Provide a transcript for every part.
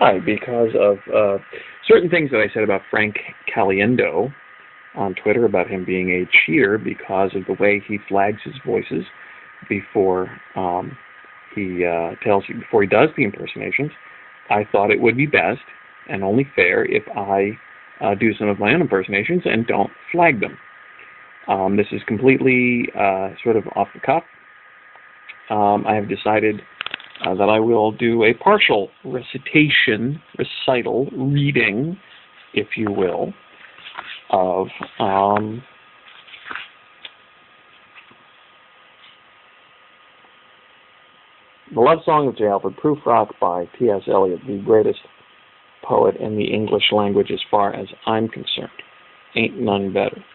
Hi, because of certain things that I said about Frank Caliendo on Twitter about him being a cheater because of the way he flags his voices before before he does the impersonations. I thought it would be best and only fair if I do some of my own impersonations and don't flag them. This is completely sort of off the cuff. I have decided that I will do a partial recital, reading, if you will, of The Love Song of J. Alfred Prufrock by T.S. Eliot, the greatest poet in the English language as far as I'm concerned. Ain't none better.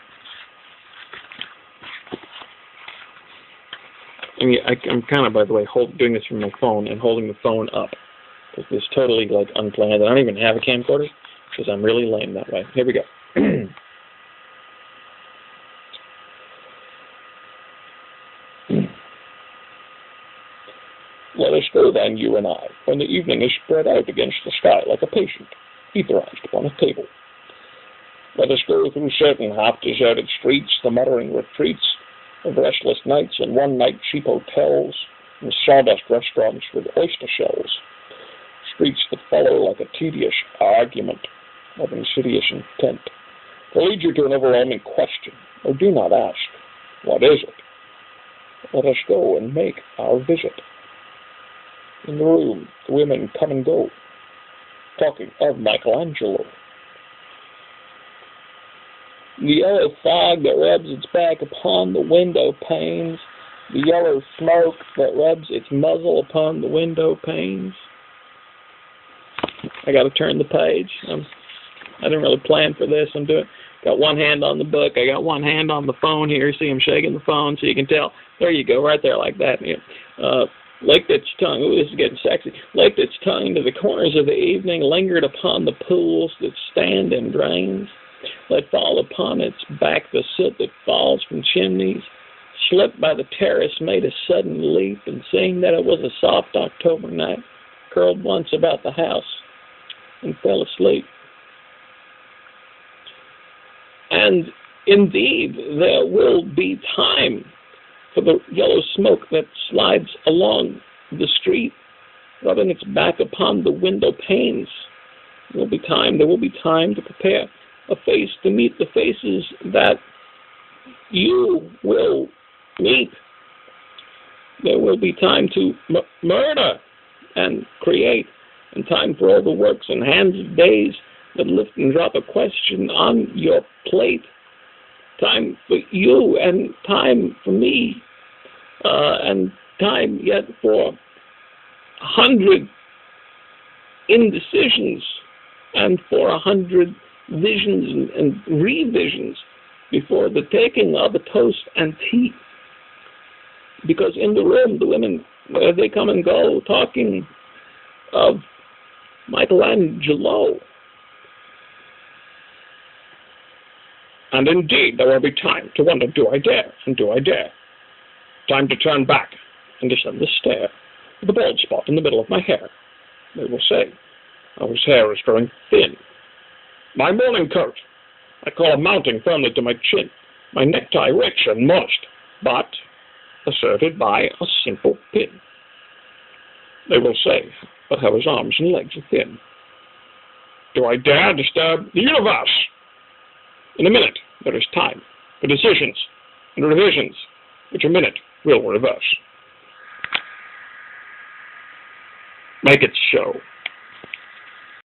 I mean, I'm kind of, by the way, doing this from my phone and holding the phone up. Because this is totally, like, unplanned. I don't even have a camcorder, because I'm really lame that way. Here we go. Let us go, then, you and I, when the evening is spread out against the sky like a patient, etherized upon a table. Let us go through certain half-deserted streets, the muttering retreats of restless nights and one-night cheap hotels and sawdust restaurants with oyster shells, streets that follow like a tedious argument of insidious intent, to lead you to an overwhelming question. Oh, do not ask, what is it? Let us go and make our visit. In the room, the women come and go, talking of Michelangelo. The yellow fog that rubs its back upon the window panes, the yellow smoke that rubs its muzzle upon the window panes. I got to turn the page. I didn't really plan for this. Got one hand on the book. I got one hand on the phone here. See, I'm shaking the phone so you can tell. There you go, right there like that. Licked its tongue. Ooh, this is getting sexy. Licked its tongue to the corners of the evening, lingered upon the pools that stand in drains. Let fall upon its back the soot that falls from chimneys, slipped by the terrace, made a sudden leap, and seeing that it was a soft October night, curled once about the house and fell asleep. And indeed, there will be time for the yellow smoke that slides along the street, rubbing its back upon the window panes. There will be time to prepare a face to meet the faces that you will meet. There will be time to murder and create, and time for all the works and hands of days that lift and drop a question on your plate. Time for you and time for me, and time yet for 100 indecisions and for 100 visions and revisions before the taking of a toast and tea. Because in the room, the women, they come and go, talking of Michelangelo. And indeed, there will be time to wonder, do I dare, and do I dare? Time to turn back and descend the stair with a bald spot in the middle of my hair. They will say, oh, his hair is growing thin. My morning coat, I call a mounting firmly to my chin, my necktie rich and moist, but asserted by a simple pin. They will say, but how his arms and legs are thin. Do I dare disturb the universe? In a minute, there is time for decisions and revisions, which a minute will reverse. Make it so.